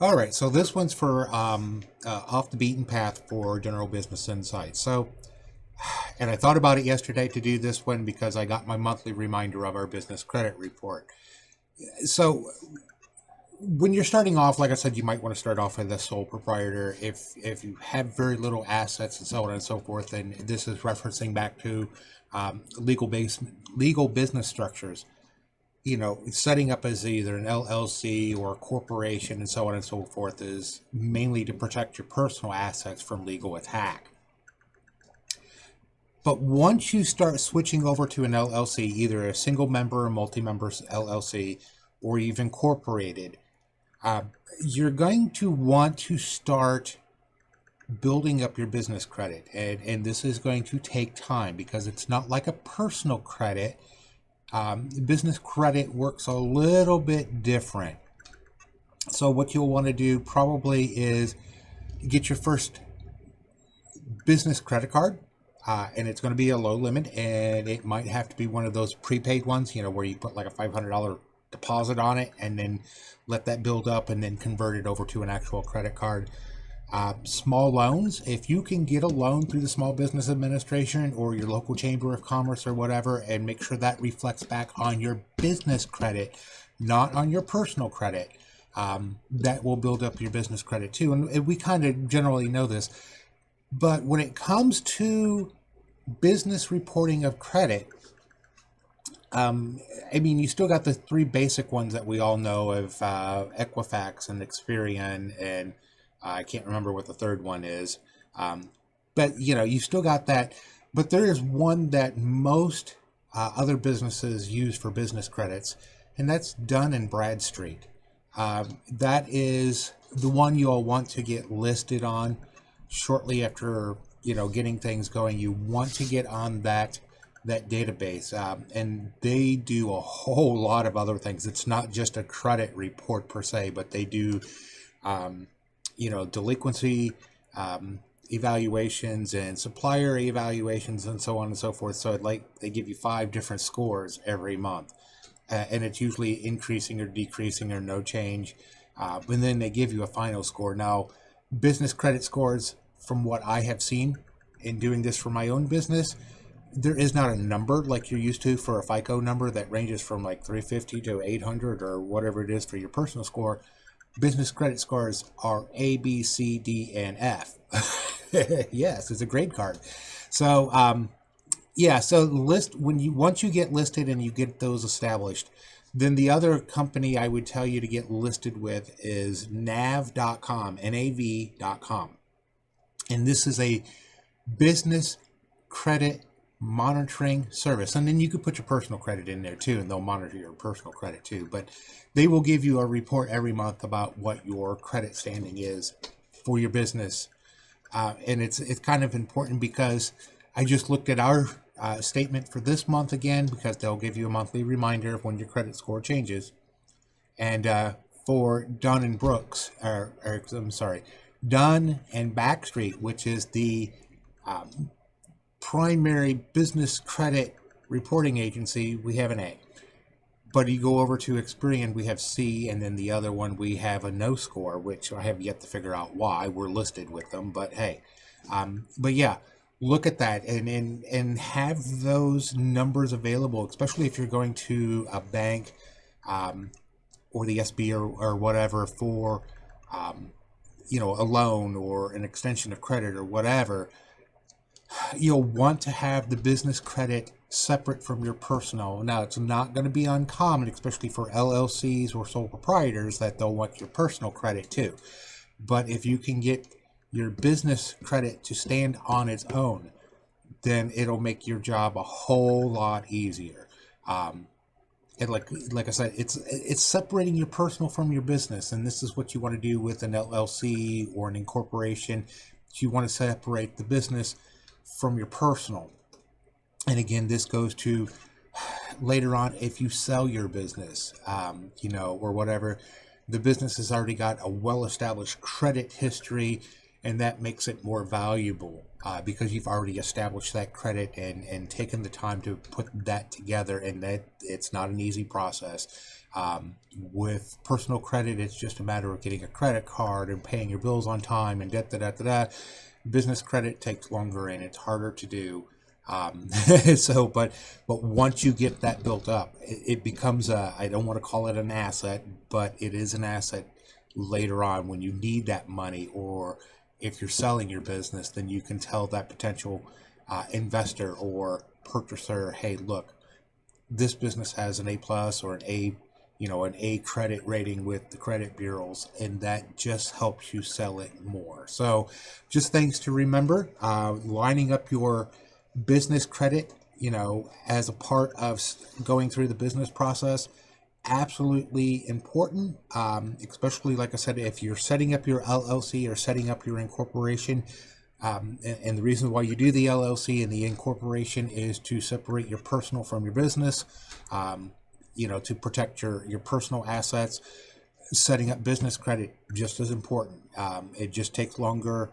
All right, so this one's for off the beaten path for general business insight. So, and I thought about it yesterday to do this one because I got my monthly reminder of our business credit report. So, when you're starting off, like I said, you might want to start off as a sole proprietor if you have very little assets and so on and so forth. And this is referencing back to legal business structures. Setting up as either an LLC or a corporation and so on and so forth is mainly to protect your personal assets from legal attack. But once you start switching over to an LLC, either a single member or multi-member LLC, or you've incorporated, uh, you're going to want to start building up your business credit. And this is going to take time because it's not like a personal credit. Business credit works a little bit different. So what you'll want to do probably is get your first business credit card. And it's going to be a low limit, and it might have to be one of those prepaid ones, where you put like a $500 deposit on it and then let that build up and then convert it over to an actual credit card. Small loans, if you can get a loan through the Small Business Administration or your local Chamber of Commerce or whatever, and make sure that reflects back on your business credit, not on your personal credit, that will build up your business credit too. And we kind of generally know this. But when it comes to business reporting of credit, you still got the three basic ones that we all know of, Equifax and Experian, and I can't remember what the third one is. But you still got that. But there is one that most other businesses use for business credits, and that's Dun & Bradstreet. That is the one you'll want to get listed on shortly after getting things going. You want to get on that database, and they do a whole lot of other things. It's not just a credit report per se, but they do delinquency evaluations and supplier evaluations and so on and so forth. So they give you 5 different scores every month, and it's usually increasing or decreasing or no change, and then they give you a final score. Now, business credit scores, from what I have seen in doing this for my own business, there is not a number like you're used to for a FICO number that ranges from like 350 to 800 or whatever it is for your personal score. Business credit scores are A, B, C, D, and F. Yes, it's a grade card. So, so once you get listed and you get those established, then the other company I would tell you to get listed with is nav.com, NAV.com. And this is a business credit monitoring service. And then you could put your personal credit in there too, and they'll monitor your personal credit too. But they will give you a report every month about what your credit standing is for your business. And it's kind of important because I just looked at our statement for this month again, because they'll give you a monthly reminder of when your credit score changes. And for Dun & Brooks, Dun & Backstreet, which is the primary business credit reporting agency, we have an A. But you go over to Experian, we have C, and then the other one we have a no score, which I have yet to figure out why we're listed with them. But hey, but yeah, look at that and have those numbers available, especially if you're going to a bank or the SB or whatever for a loan or an extension of credit or whatever. You'll want to have the business credit separate from your personal. Now, it's not going to be uncommon, especially for LLCs or sole proprietors, that they'll want your personal credit too. But if you can get your business credit to stand on its own, then it'll make your job a whole lot easier. And like I said, it's separating your personal from your business, and this is what you want to do with an LLC or an incorporation. You want to separate the business from your personal. And again, this goes to later on if you sell your business, or whatever. The business has already got a well-established credit history, and that makes it more valuable because you've already established that credit and taken the time to put that together, and that it's not an easy process. With personal credit, it's just a matter of getting a credit card and paying your bills on time and da. Business credit takes longer and it's harder to do. But once you get that built up, it becomes I don't want to call it an asset, but it is an asset later on when you need that money, or if you're selling your business, then you can tell that potential investor or purchaser, hey, look, this business has an A plus or an A credit rating with the credit bureaus, and that just helps you sell it more. So just things to remember, lining up your business credit, as a part of going through the business process, absolutely important. Especially, like I said, if you're setting up your LLC or setting up your incorporation, and the reason why you do the LLC and the incorporation is to separate your personal from your business, to protect your personal assets. Setting up business credit, just as important. It just takes longer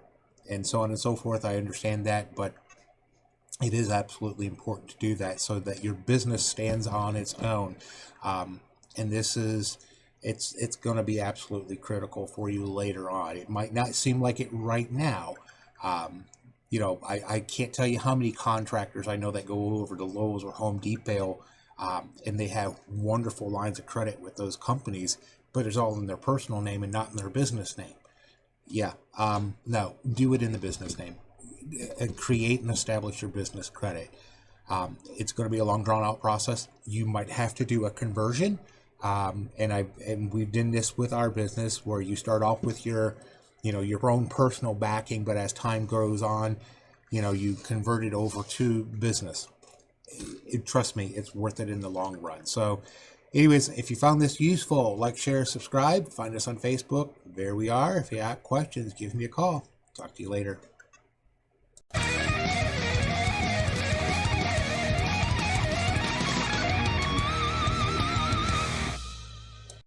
and so on and so forth. I understand that, but it is absolutely important to do that so that your business stands on its own. And it's going to be absolutely critical for you later on. It might not seem like it right now. I can't tell you how many contractors I know that go over to Lowe's or Home Depot, and they have wonderful lines of credit with those companies, but it's all in their personal name and not in their business name. Yeah. No, do it in the business name. Create and establish your business credit. It's going to be a long, drawn out process. You might have to do a conversion, and we've done this with our business, where you start off with your own personal backing, but as time goes on, you convert it over to business. Trust me, it's worth it in the long run. So, anyways, if you found this useful, like, share, subscribe. Find us on Facebook. There we are. If you have questions, give me a call. Talk to you later.